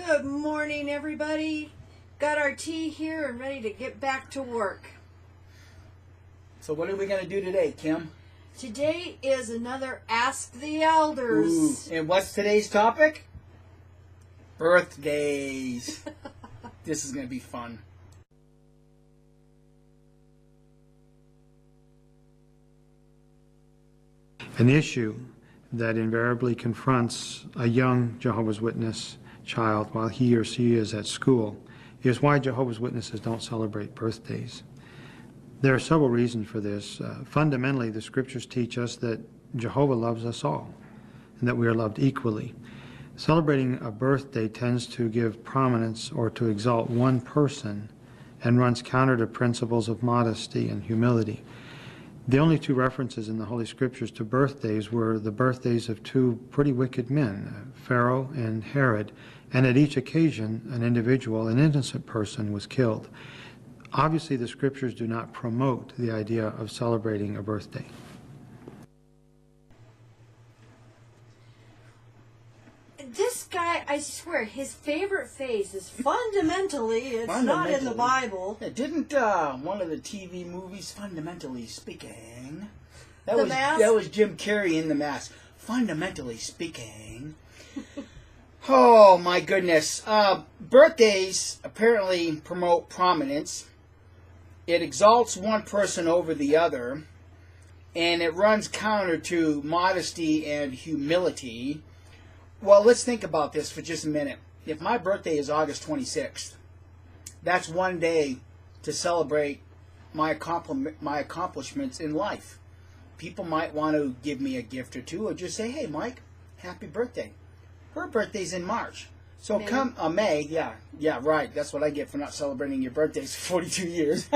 Good morning, everybody. Got our tea here and ready to get back to work. So what are we going to do today, Kim? Today is another Ask the Elders. Ooh. And what's today's topic? Birthdays. This is going to be fun. An issue that invariably confronts a young Jehovah's Witness child while he or she is at school is why Jehovah's Witnesses don't celebrate birthdays. There are several reasons for this. Fundamentally, the scriptures teach us that Jehovah loves us all and that we are loved equally. Celebrating a birthday tends to give prominence or to exalt one person and runs counter to principles of modesty and humility. The only two references in the Holy Scriptures to birthdays were the birthdays of two pretty wicked men, Pharaoh and Herod, and at each occasion an individual, an innocent person, was killed. Obviously, the Scriptures do not promote the idea of celebrating a birthday. This guy, I swear, his favorite phase is fundamentally not in the Bible. Yeah, didn't one of the TV movies, Fundamentally Speaking, that was Jim Carrey in The Mask. Fundamentally Speaking. Oh my goodness. Birthdays apparently promote prominence. It exalts one person over the other, and it runs counter to modesty and humility. Well, let's think about this for just a minute. If my birthday is August 26th, that's one day to celebrate my accomplishments in life. People might want to give me a gift or two, or just say, "Hey, Mike, happy birthday." Her birthday's in March. So come May, yeah, right. That's what I get for not celebrating your birthdays for 42 years.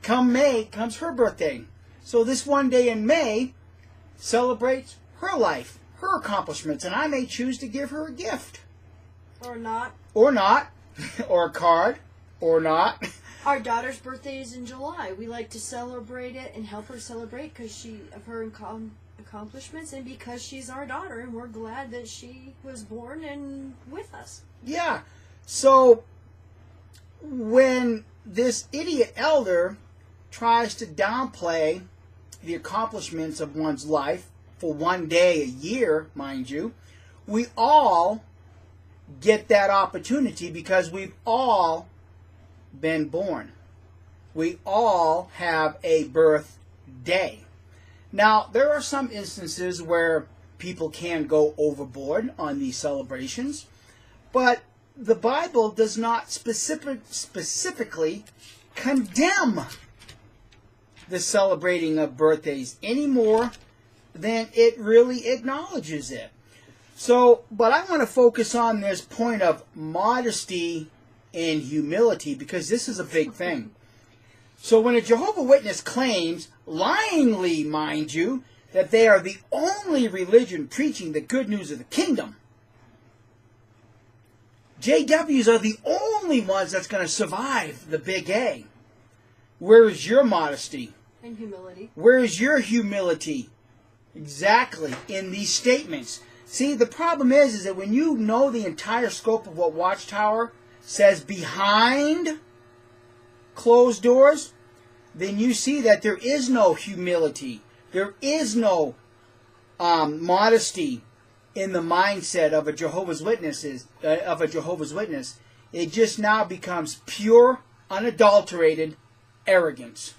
Come May comes her birthday. So this one day in May celebrates her life, her accomplishments, and I may choose to give her a gift. Or not. Or not. Or a card. Or not. Our daughter's birthday is in July. We like to celebrate it and help her celebrate because of her accomplishments and because she's our daughter and we're glad that she was born and with us. Yeah. So when this idiot elder tries to downplay the accomplishments of one's life for one day a year, mind you, we all get that opportunity because we've all been born. We all have a birthday. Now, there are some instances where people can go overboard on these celebrations, but the Bible does not specifically condemn the celebrating of birthdays any more than it really acknowledges it. So, but I want to focus on this point of modesty and humility because this is a big thing. So when a Jehovah's Witness claims, lyingly mind you, that they are the only religion preaching the good news of the kingdom, JWs are the only ones that's going to survive the big A. Where is your modesty? And humility. Where is your humility? Exactly, in these statements. See, the problem is that when you know the entire scope of what Watchtower says behind closed doors, then you see that there is no humility. There is no modesty in the mindset of a Jehovah's Witness. It just now becomes pure, unadulterated arrogance.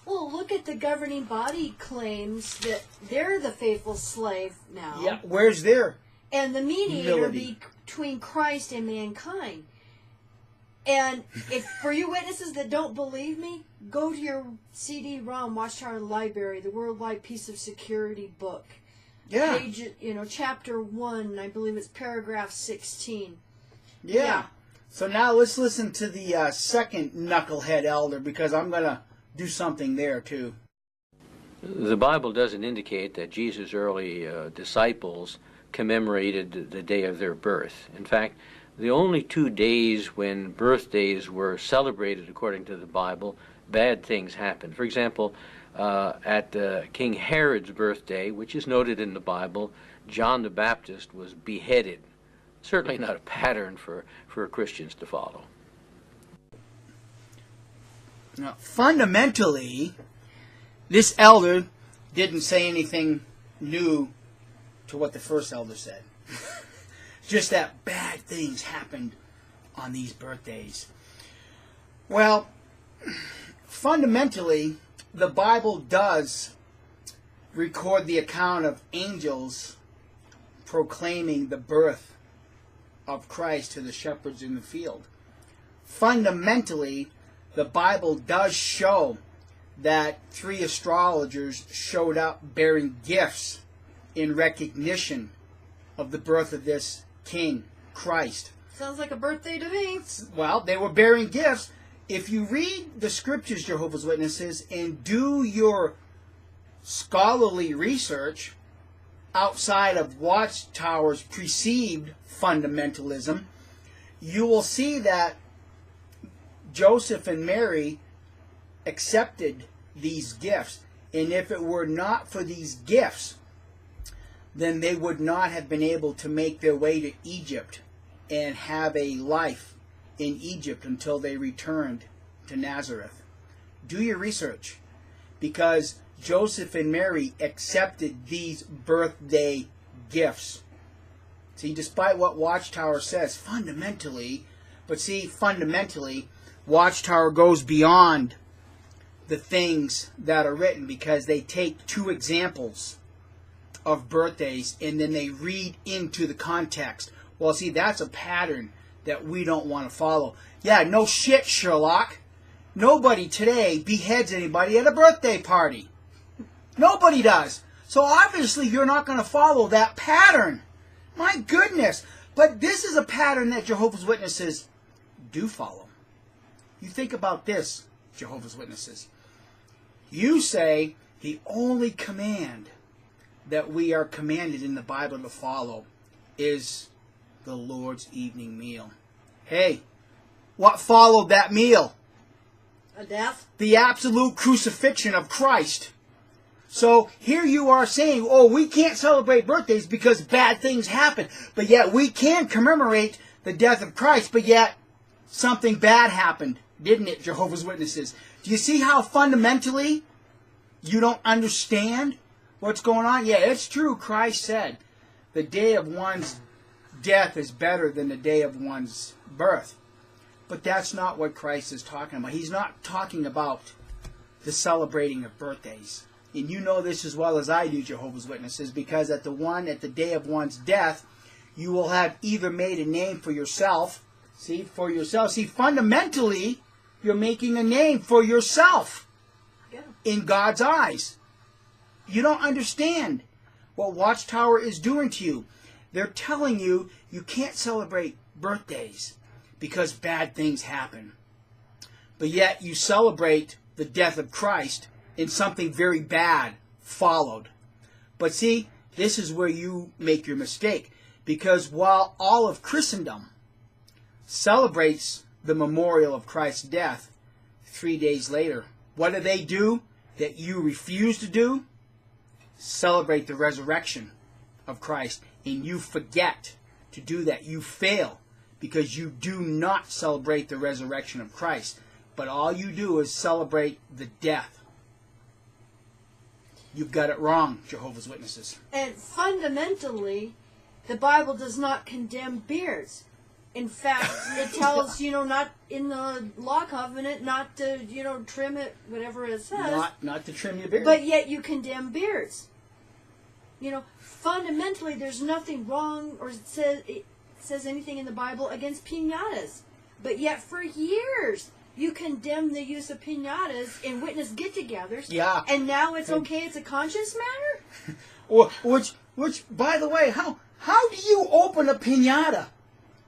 Well, look at the governing body claims that they're the faithful slave now. Yeah, where's their and the mediator humility? Between Christ and mankind. And if for you witnesses that don't believe me, go to your CD-ROM Watchtower Library, the Worldwide Peace of Security book. Yeah. Page, chapter 1, I believe it's paragraph 16. Yeah. So now let's listen to the second knucklehead elder because I'm going to do something there too. The Bible doesn't indicate that Jesus' early disciples commemorated the day of their birth. In fact, the only 2 days when birthdays were celebrated according to the Bible, bad things happened. For example, at King Herod's birthday, which is noted in the Bible, John the Baptist was beheaded certainly not a pattern for Christians to follow. Now, fundamentally, this elder didn't say anything new to what the first elder said. Just that bad things happened on these birthdays. Well, fundamentally, the Bible does record the account of angels proclaiming the birth of Christ to the shepherds in the field. Fundamentally, the Bible does show that 3 astrologers showed up bearing gifts in recognition of the birth of this King, Christ. Sounds like a birthday to me. Well, they were bearing gifts. If you read the scriptures, Jehovah's Witnesses, and do your scholarly research outside of Watchtower's perceived fundamentalism, you will see that Joseph and Mary accepted these gifts. And if it were not for these gifts, then they would not have been able to make their way to Egypt and have a life in Egypt until they returned to Nazareth. Do your research, because Joseph and Mary accepted these birthday gifts. See, despite what Watchtower says, fundamentally, Watchtower goes beyond the things that are written, because they take 2 examples of birthdays and then they read into the context. Well, see, that's a pattern that we don't want to follow. Yeah, no shit, Sherlock. Nobody today beheads anybody at a birthday party. Nobody does. So obviously you're not going to follow that pattern. My goodness. But this is a pattern that Jehovah's Witnesses do follow. You think about this, Jehovah's Witnesses. You say the only command that we are commanded in the Bible to follow is the Lord's evening meal. Hey, what followed that meal? A death? The absolute crucifixion of Christ. So here you are saying, oh, we can't celebrate birthdays because bad things happen. But yet we can commemorate the death of Christ. But yet something bad happened, didn't it, Jehovah's Witnesses? Do you see how fundamentally you don't understand what's going on? Yeah, it's true. Christ said the day of one's death is better than the day of one's birth. But that's not what Christ is talking about. He's not talking about the celebrating of birthdays. And you know this as well as I do, Jehovah's Witnesses, because at the day of one's death, you will have either made a name for yourself. See, for yourself. See, fundamentally, you're making a name for yourself in God's eyes. You don't understand what Watchtower is doing to you. They're telling you you can't celebrate birthdays because bad things happen. But yet you celebrate the death of Christ and something very bad followed. But see, this is where you make your mistake. Because while all of Christendom celebrates the memorial of Christ's death 3 days later, what do that you refuse to do? Celebrate the resurrection of Christ. And you forget to do that. You fail because you do not celebrate the resurrection of Christ. But all you do is celebrate the death. You've got it wrong, Jehovah's Witnesses. And fundamentally, the Bible does not condemn beards. In fact, it tells, not in the law covenant, not to, trim it, whatever it says. Not to trim your beard. But yet you condemn beards. Fundamentally, there's nothing wrong or it says anything in the Bible against piñatas. But yet for years, you condemn the use of piñatas in witness get-togethers. Yeah. And now it's okay, it's a conscious matter? Which, by the way, how do you open a piñata?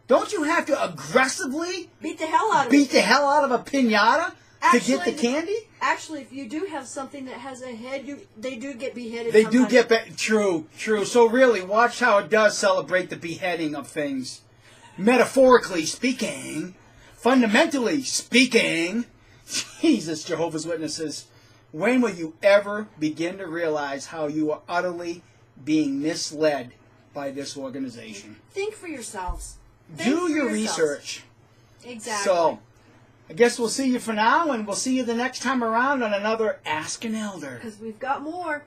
Don't you have to aggressively beat the hell out of a piñata to get the candy? Actually, if you do have something that has a head, they do get beheaded. They do get true. So really, watch how it does celebrate the beheading of things. Metaphorically speaking, fundamentally speaking, Jesus, Jehovah's Witnesses, when will you ever begin to realize how you are utterly being misled by this organization. Think for yourselves. Think Do for your yourselves. research. Exactly. So, I guess we'll see you for now, and we'll see you the next time around on another Ask an Elder. Because we've got more.